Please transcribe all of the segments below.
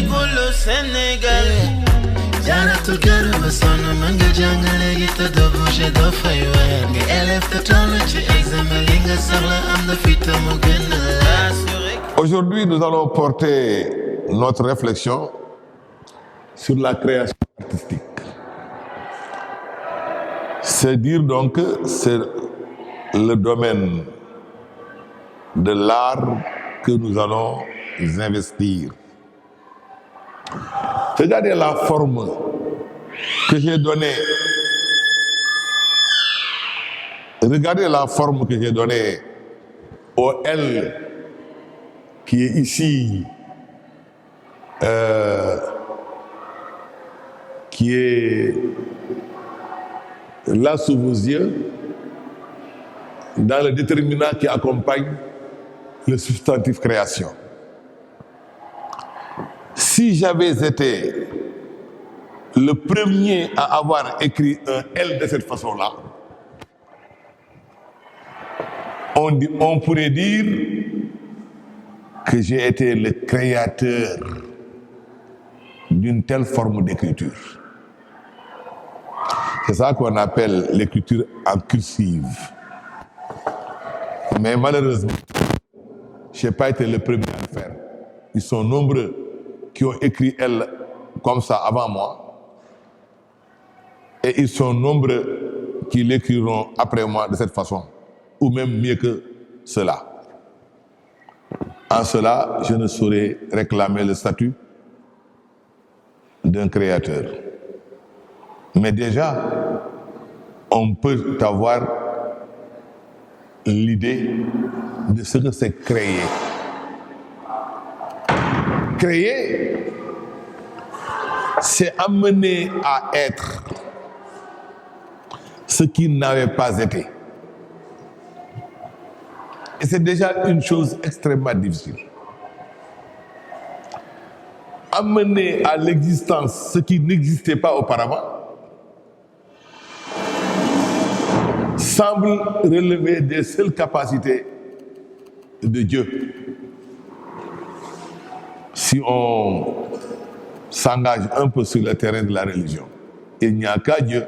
au Sénégal. Jara to garu basana manga jangale gita do bouger do faywa ngi élève te tollu ci examen li nga soxla am na fi te mu gën la. Aujourd'hui, nous allons porter notre réflexion sur la création artistique. C'est dire donc que c'est le domaine de l'art que nous allons investir. Regardez la forme que j'ai donnée. Regardez la forme que j'ai donnée au L qui est ici, qui est là sous vos yeux, dans le déterminant qui accompagne le substantif création. Si j'avais été le premier à avoir écrit un L de cette façon-là, on pourrait dire que j'ai été le créateur d'une telle forme d'écriture. C'est ça qu'on appelle l'écriture en cursive. Mais malheureusement, je n'ai pas été le premier à le faire. Ils sont nombreux qui ont écrit L comme ça avant moi. Et ils sont nombreux qui l'écriront après moi de cette façon. Ou même mieux que cela. En cela, je ne saurais réclamer le statut d'un créateur. Mais déjà, on peut avoir l'idée de ce que c'est créer. Créer, c'est amener à être ce qui n'avait pas été. Et c'est déjà une chose extrêmement difficile. Amener à l'existence ce qui n'existait pas auparavant semble relever des seules capacités de Dieu. Si on s'engage un peu sur le terrain de la religion, il n'y a qu'à Dieu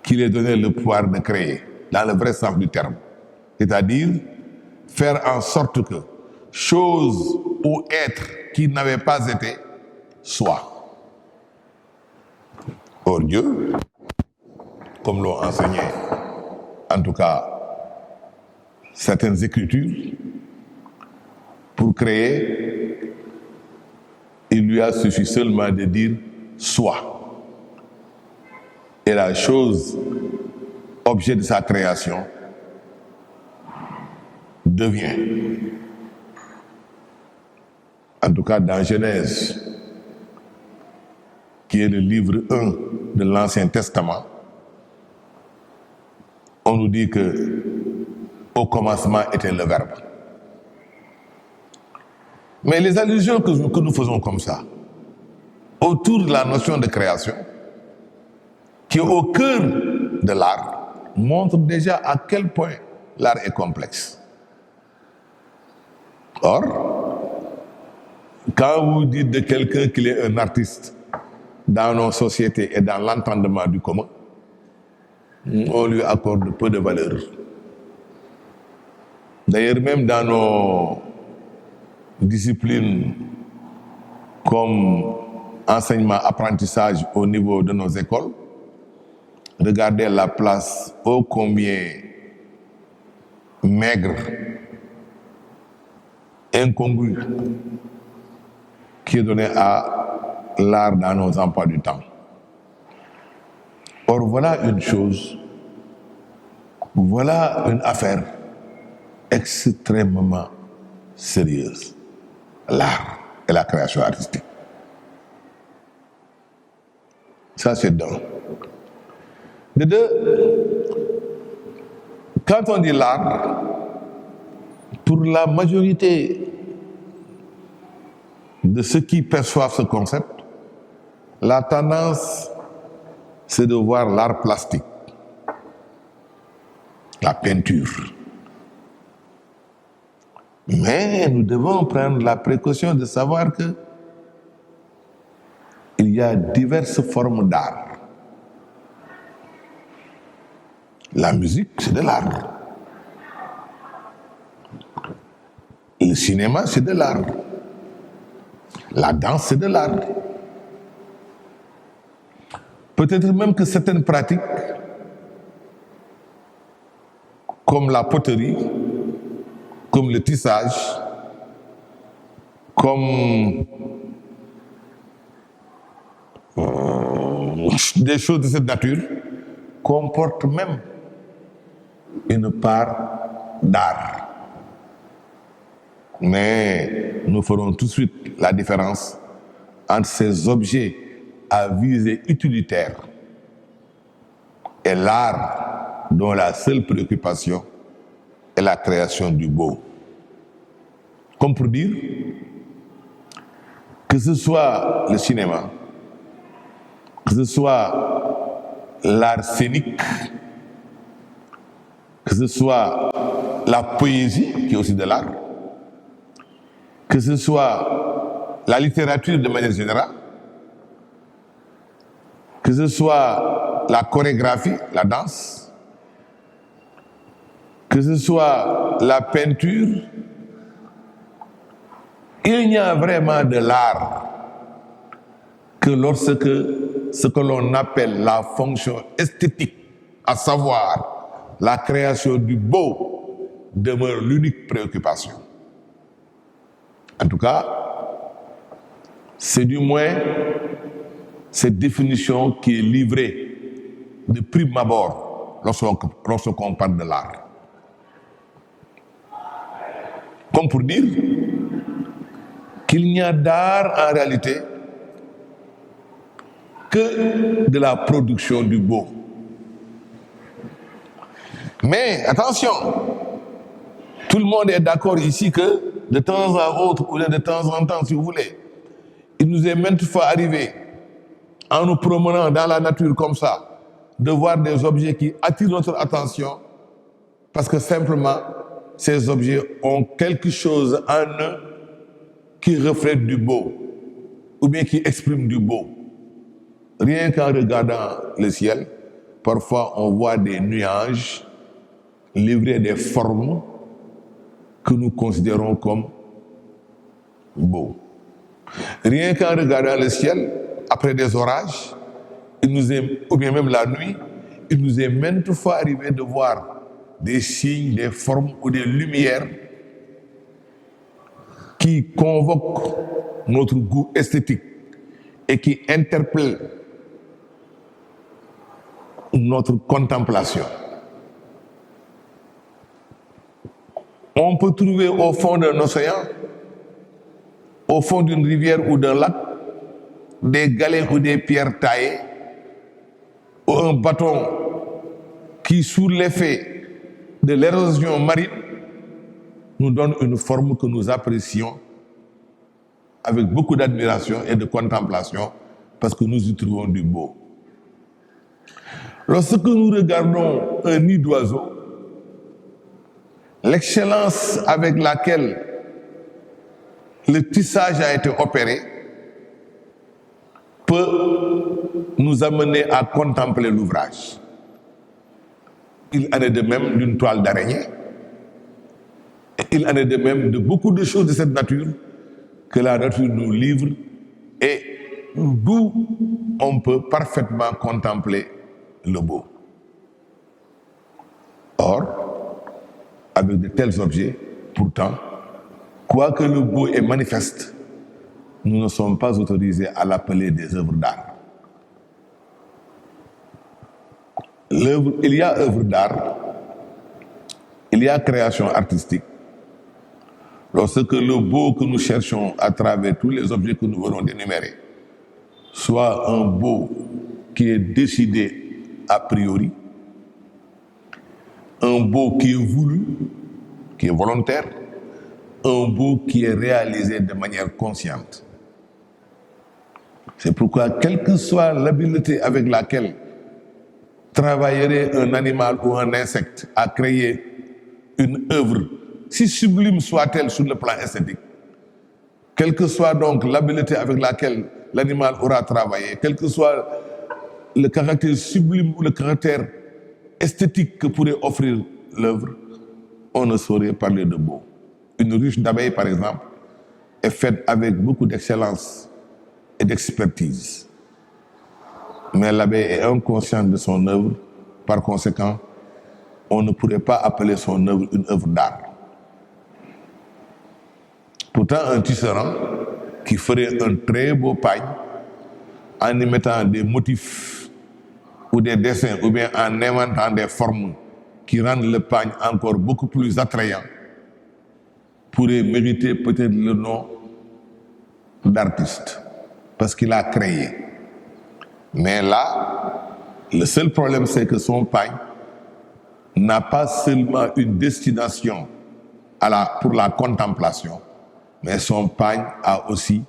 qui lui ait donné le pouvoir de créer, dans le vrai sens du terme. C'est-à-dire faire en sorte que chose ou être qui n'avait pas été soit. Or Dieu, comme l'ont enseigné, en tout cas certaines écritures, pour créer, il lui a suffi seulement de dire soit. Et la chose, objet de sa création, devient. En tout cas, dans Genèse, qui est le livre 1 de l'Ancien Testament, on nous dit que au commencement était le Verbe. Mais les allusions que nous faisons comme ça, autour de la notion de création, qui est au cœur de l'art, montrent déjà à quel point l'art est complexe. Or, quand vous dites de quelqu'un qu'il est un artiste dans nos sociétés et dans l'entendement du commun, on lui accorde peu de valeur. D'ailleurs, même dans nos disciplines comme enseignement, apprentissage au niveau de nos écoles, regardez la place ô combien maigre, incongrue, qui est donnée à l'art dans nos emplois du temps. Or, voilà une chose, voilà une affaire extrêmement sérieuse. L'art et la création artistique. Ça, c'est d'un. De deux, quand on dit l'art, pour la majorité de ceux qui perçoivent ce concept, la tendance, c'est de voir l'art plastique, la peinture. Mais nous devons prendre la précaution de savoir que il y a diverses formes d'art. La musique, c'est de l'art. Le cinéma, c'est de l'art. La danse, c'est de l'art. Peut-être même que certaines pratiques, comme la poterie, comme le tissage, comme des choses de cette nature, comportent même une part d'art. Mais nous ferons tout de suite la différence entre ces objets à visée utilitaire et l'art dont la seule préoccupation est la création du beau. Comme pour dire que ce soit le cinéma, que ce soit l'art scénique, que ce soit la poésie, qui est aussi de l'art, que ce soit la littérature de manière générale, que ce soit la chorégraphie, la danse, que ce soit la peinture, il n'y a vraiment de l'art que lorsque ce que l'on appelle la fonction esthétique, à savoir la création du beau, demeure l'unique préoccupation. En tout cas, c'est du moins cette définition qui est livrée de prime abord lorsqu'on parle de l'art. Comme pour dire qu'il n'y a d'art en réalité que de la production du beau. Mais attention, tout le monde est d'accord ici que de temps à autre, ou de temps en temps, si vous voulez, il nous est maintes fois arrivé, en nous promenant dans la nature comme ça, de voir des objets qui attirent notre attention, parce que simplement, ces objets ont quelque chose en eux qui reflète du beau, ou bien qui exprime du beau. Rien qu'en regardant le ciel, parfois on voit des nuages livrer des formes que nous considérons comme beaux. Rien qu'en regardant le ciel, après des orages, ou bien même la nuit, il nous est maintes fois arrivé de voir des signes, des formes ou des lumières qui convoquent notre goût esthétique et qui interpellent notre contemplation. On peut trouver au fond d'un océan, au fond d'une rivière ou d'un lac, des galets ou des pierres taillées, ou un bâton qui, sous l'effet de l'érosion marine, nous donne une forme que nous apprécions avec beaucoup d'admiration et de contemplation parce que nous y trouvons du beau. Lorsque nous regardons un nid d'oiseau, l'excellence avec laquelle le tissage a été opéré peut nous amener à contempler l'ouvrage. Il en est de même d'une toile d'araignée. Il en est de même de beaucoup de choses de cette nature que la nature nous livre et d'où on peut parfaitement contempler le beau. Or, avec de tels objets, pourtant, quoique le beau est manifeste, nous ne sommes pas autorisés à l'appeler des œuvres d'art. Il y a œuvre d'art, il y a création artistique. Lorsque le beau que nous cherchons à travers tous les objets que nous venons d'énumérer soit un beau qui est décidé a priori, un beau qui est voulu, qui est volontaire, un beau qui est réalisé de manière consciente. C'est pourquoi, quelle que soit l'habileté avec laquelle travaillerait un animal ou un insecte à créer une œuvre si sublime soit-elle sur le plan esthétique, quelle que soit donc l'habileté avec laquelle l'animal aura travaillé, quel que soit le caractère sublime ou le caractère esthétique que pourrait offrir l'œuvre, on ne saurait parler de beau. Une ruche d'abeilles, par exemple, est faite avec beaucoup d'excellence et d'expertise. Mais l'abeille est inconsciente de son œuvre, par conséquent, on ne pourrait pas appeler son œuvre une œuvre d'art. Pourtant, un tisserand qui ferait un très beau pagne en y mettant des motifs ou des dessins ou bien en inventant des formes qui rendent le pagne encore beaucoup plus attrayant pourrait mériter peut-être le nom d'artiste parce qu'il a créé. Mais là, le seul problème c'est que son pagne n'a pas seulement une destination pour la contemplation, mais son pagne a aussi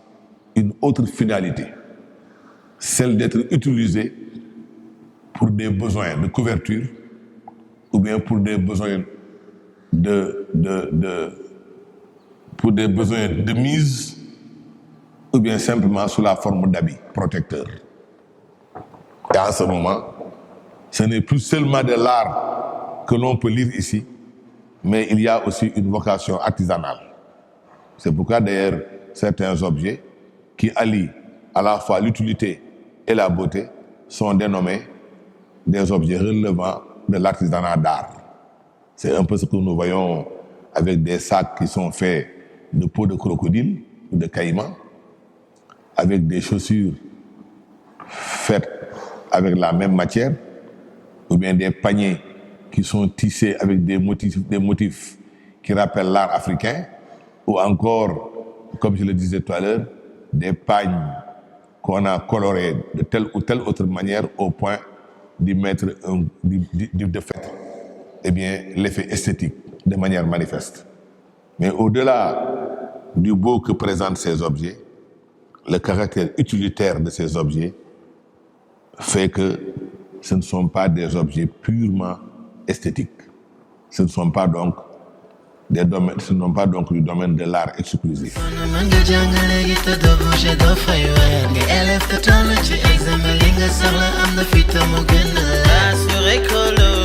une autre finalité, celle d'être utilisé pour des besoins de couverture ou bien pour des besoins pour des besoins de mise ou bien simplement sous la forme d'habits protecteurs. Et à ce moment, ce n'est plus seulement de l'art que l'on peut lire ici, mais il y a aussi une vocation artisanale. C'est pourquoi d'ailleurs certains objets qui allient à la fois l'utilité et la beauté sont dénommés des objets relevant de l'artisanat d'art. C'est un peu ce que nous voyons avec des sacs qui sont faits de peau de crocodile ou de caïman, avec des chaussures faites avec la même matière, ou bien des paniers qui sont tissés avec des motifs qui rappellent l'art africain, ou encore, comme je le disais tout à l'heure, des pagnes qu'on a colorés de telle ou telle autre manière au point d'y mettre de fait l'effet esthétique de manière manifeste. Mais au-delà du beau que présentent ces objets, le caractère utilitaire de ces objets fait que ce ne sont pas des objets purement esthétiques. Ce ne sont pas donc du domaine de l'art exclusif. Assuré que